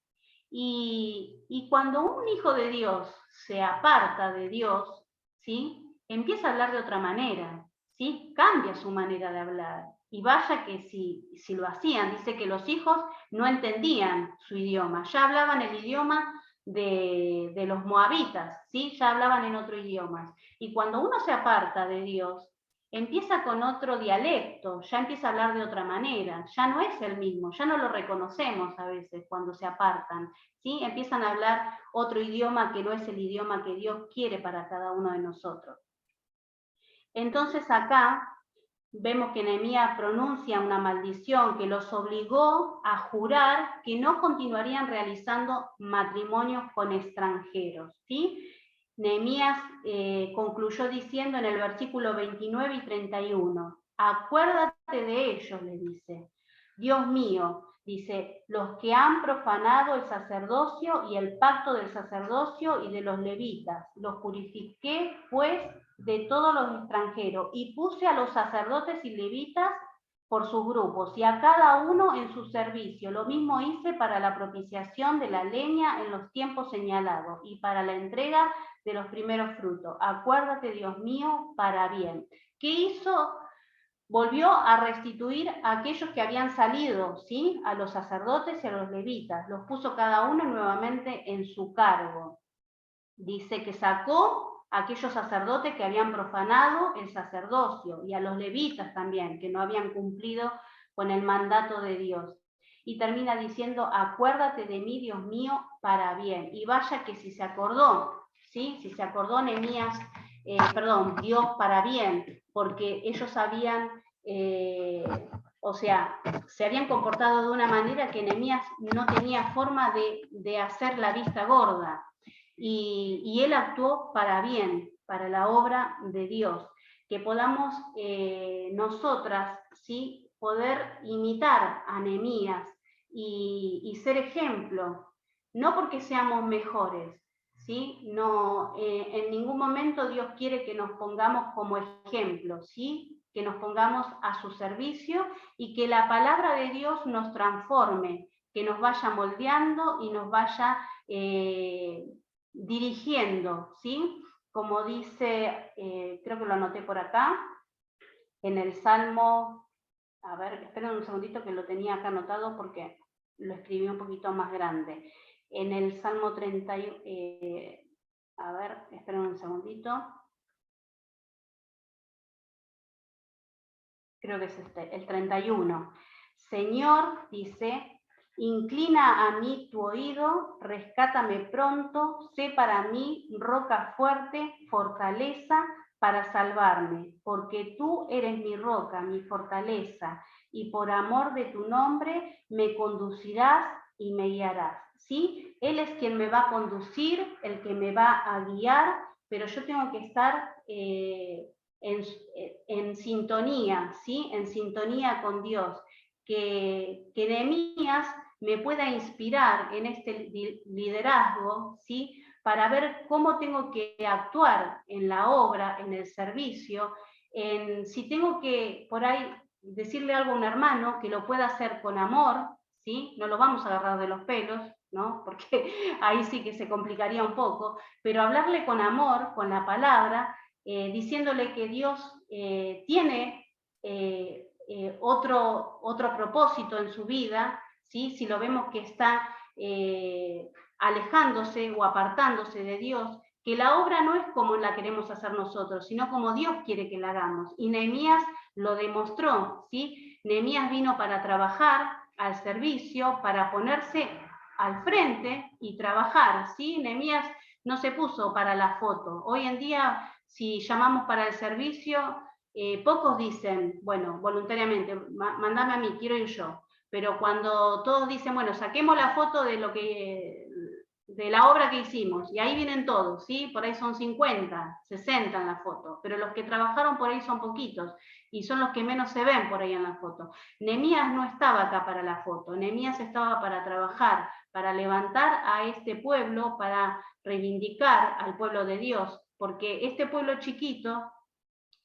Y cuando un hijo de Dios se aparta de Dios, ¿sí? Empieza a hablar de otra manera, ¿sí? Cambia su manera de hablar. Y vaya que si lo hacían, dice que los hijos no entendían su idioma, ya hablaban el idioma de los moabitas, ¿sí? Ya hablaban en otro idioma. Y cuando uno se aparta de Dios, empieza con otro dialecto, ya empieza a hablar de otra manera, ya no es el mismo, ya no lo reconocemos a veces cuando se apartan, ¿sí? Empiezan a hablar otro idioma que no es el idioma que Dios quiere para cada uno de nosotros. Entonces acá vemos que Nehemías pronuncia una maldición que los obligó a jurar que no continuarían realizando matrimonios con extranjeros, ¿sí? Nehemías concluyó diciendo en el versículo 29 y 31, acuérdate de ellos, le dice, Dios mío, dice, los que han profanado el sacerdocio y el pacto del sacerdocio y de los levitas, los purifiqué pues de todos los extranjeros y puse a los sacerdotes y levitas por sus grupos y a cada uno en su servicio. Lo mismo hice para la propiciación de la leña en los tiempos señalados y para la entrega de los primeros frutos. Acuérdate, Dios mío, para bien. ¿Qué hizo? Volvió a restituir a aquellos que habían salido, ¿sí? A los sacerdotes y a los levitas. Los puso cada uno nuevamente en su cargo. Dice que sacó a aquellos sacerdotes que habían profanado el sacerdocio y a los levitas también, que no habían cumplido con el mandato de Dios. Y termina diciendo, acuérdate de mí, Dios mío, para bien. Y vaya que si se acordó, ¿sí? Si se acordó Nehemías, Dios para bien, porque ellos habían, o sea, se habían comportado de una manera que Nehemías no tenía forma de hacer la vista gorda. Y él actuó para bien, para la obra de Dios, que podamos nosotras, ¿sí? Poder imitar a Nehemías y ser ejemplo, no porque seamos mejores, ¿sí? No, en ningún momento Dios quiere que nos pongamos como ejemplo, ¿sí? Que nos pongamos a su servicio y que la palabra de Dios nos transforme, que nos vaya moldeando y nos vaya dirigiendo, ¿sí? Como dice, creo que lo anoté por acá, en el Salmo, a ver, esperen un segundito que lo tenía acá anotado porque lo escribí un poquito más grande. En el Salmo 30, a ver, esperen un segundito. Creo que es este, el 31. Señor, dice, inclina a mí tu oído, rescátame pronto, sé para mí roca fuerte, fortaleza para salvarme, porque tú eres mi roca, mi fortaleza, y por amor de tu nombre me conducirás y me guiarás. ¿Sí? Él es quien me va a conducir, el que me va a guiar, pero yo tengo que estar en sintonía, ¿sí? En sintonía con Dios. Que Nehemías me pueda inspirar en este liderazgo, ¿sí? Para ver cómo tengo que actuar en la obra, en el servicio, si tengo que por ahí decirle algo a un hermano, que lo pueda hacer con amor, ¿sí? No lo vamos a agarrar de los pelos, ¿no? Porque ahí sí que se complicaría un poco, pero hablarle con amor, con la palabra, diciéndole que Dios tiene otro propósito en su vida, ¿sí? Si lo vemos que está alejándose o apartándose de Dios, que la obra no es como la queremos hacer nosotros, sino como Dios quiere que la hagamos. Y Nehemías lo demostró, ¿sí? Nehemías vino para trabajar al servicio, para ponerse al frente y trabajar, ¿sí? Nehemías no se puso para la foto. Hoy en día, si llamamos para el servicio, pocos dicen, bueno, voluntariamente, mandame a mí, quiero ir yo. Pero cuando todos dicen, bueno, saquemos la foto de de la obra que hicimos, y ahí vienen todos, ¿sí? Por ahí son 50, 60 en la foto, pero los que trabajaron por ahí son poquitos, y son los que menos se ven por ahí en la foto. Nehemías no estaba acá para la foto, Nehemías estaba para trabajar, para levantar a este pueblo, para reivindicar al pueblo de Dios, porque este pueblo chiquito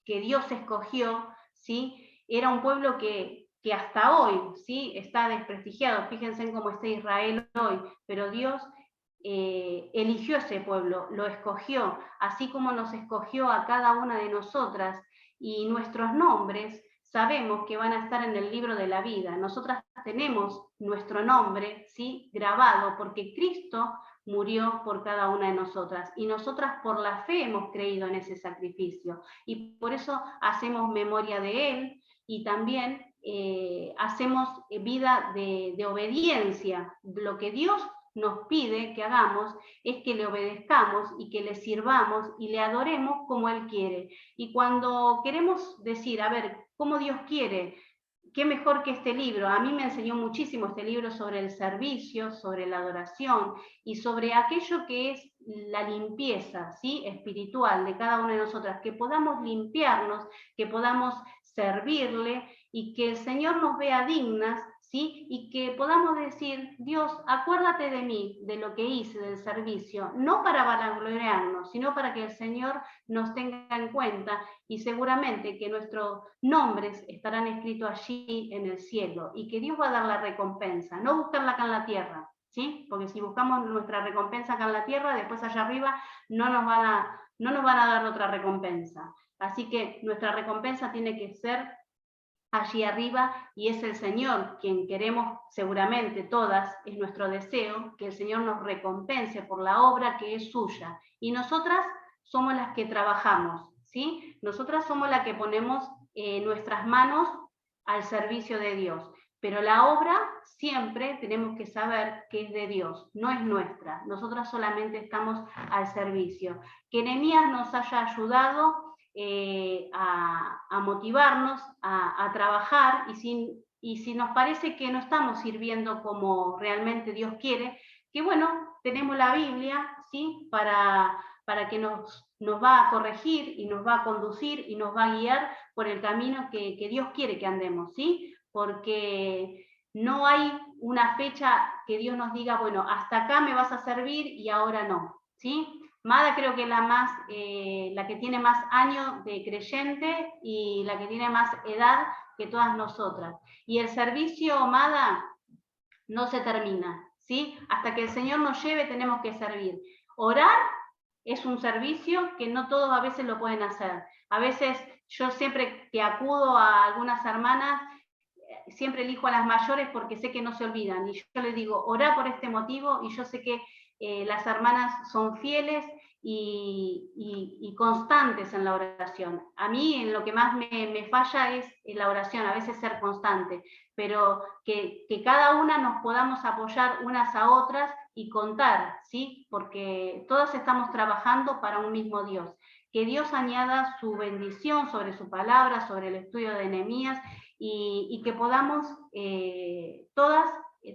que Dios escogió, ¿sí? Era un pueblo que hasta hoy, ¿sí? Está desprestigiado. Fíjense en cómo está Israel hoy, pero Dios eligió ese pueblo, lo escogió, así como nos escogió a cada una de nosotras y nuestros nombres sabemos que van a estar en el libro de la vida. Nosotras tenemos nuestro nombre, ¿sí?, grabado, porque Cristo murió por cada una de nosotras, y nosotras por la fe hemos creído en ese sacrificio, y por eso hacemos memoria de Él, y también hacemos vida de obediencia. Lo que Dios nos pide que hagamos es que le obedezcamos y que le sirvamos y le adoremos como Él quiere. Y cuando queremos decir, a ver, ¿cómo Dios quiere? ¿Qué mejor que este libro? A mí me enseñó muchísimo este libro sobre el servicio, sobre la adoración y sobre aquello que es la limpieza, ¿sí?, espiritual de cada una de nosotras, que podamos limpiarnos, que podamos servirle y que el Señor nos vea dignas, ¿sí?, y que podamos decir, Dios, acuérdate de mí, de lo que hice, del servicio, no para vanagloriarnos, sino para que el Señor nos tenga en cuenta, y seguramente que nuestros nombres estarán escritos allí en el cielo, y que Dios va a dar la recompensa, no buscarla acá en la tierra, ¿sí? Porque si buscamos nuestra recompensa acá en la tierra, después allá arriba no nos van a dar otra recompensa. Así que nuestra recompensa tiene que ser allí arriba, y es el Señor quien queremos, seguramente todas, es nuestro deseo, que el Señor nos recompense por la obra que es suya, y nosotras somos las que trabajamos, ¿sí? Nosotras somos las que ponemos nuestras manos al servicio de Dios, pero la obra siempre tenemos que saber que es de Dios, no es nuestra, nosotras solamente estamos al servicio. Que Nehemías nos haya ayudado a motivarnos, a trabajar, y si nos parece que no estamos sirviendo como realmente Dios quiere, que bueno, tenemos la Biblia, ¿sí?, para que nos va a corregir y nos va a conducir y nos va a guiar por el camino que Dios quiere que andemos, ¿sí? Porque no hay una fecha que Dios nos diga, bueno, hasta acá me vas a servir y ahora no, ¿sí? Mada creo que es la que tiene más años de creyente y la que tiene más edad que todas nosotras. Y el servicio, Mada, no se termina, ¿sí? Hasta que el Señor nos lleve tenemos que servir. Orar es un servicio que no todos a veces lo pueden hacer. A veces yo siempre que acudo a algunas hermanas, siempre elijo a las mayores porque sé que no se olvidan, y yo les digo, orá por este motivo, y yo sé que las hermanas son fieles y constantes en la oración. A mí en lo que más me falla es en la oración, a veces ser constante, pero que cada una nos podamos apoyar unas a otras y contar, ¿sí? Porque todas estamos trabajando para un mismo Dios. Que Dios añada su bendición sobre su palabra, sobre el estudio de Nehemías, y que podamos todas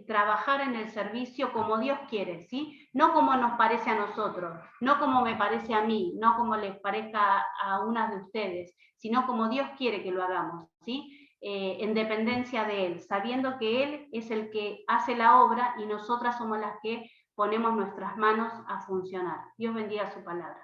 trabajar en el servicio como Dios quiere, ¿sí? No como nos parece a nosotros, no como me parece a mí, no como les parezca a unas de ustedes, sino como Dios quiere que lo hagamos, ¿sí? En dependencia de Él, sabiendo que Él es el que hace la obra y nosotras somos las que ponemos nuestras manos a funcionar. Dios bendiga su palabra.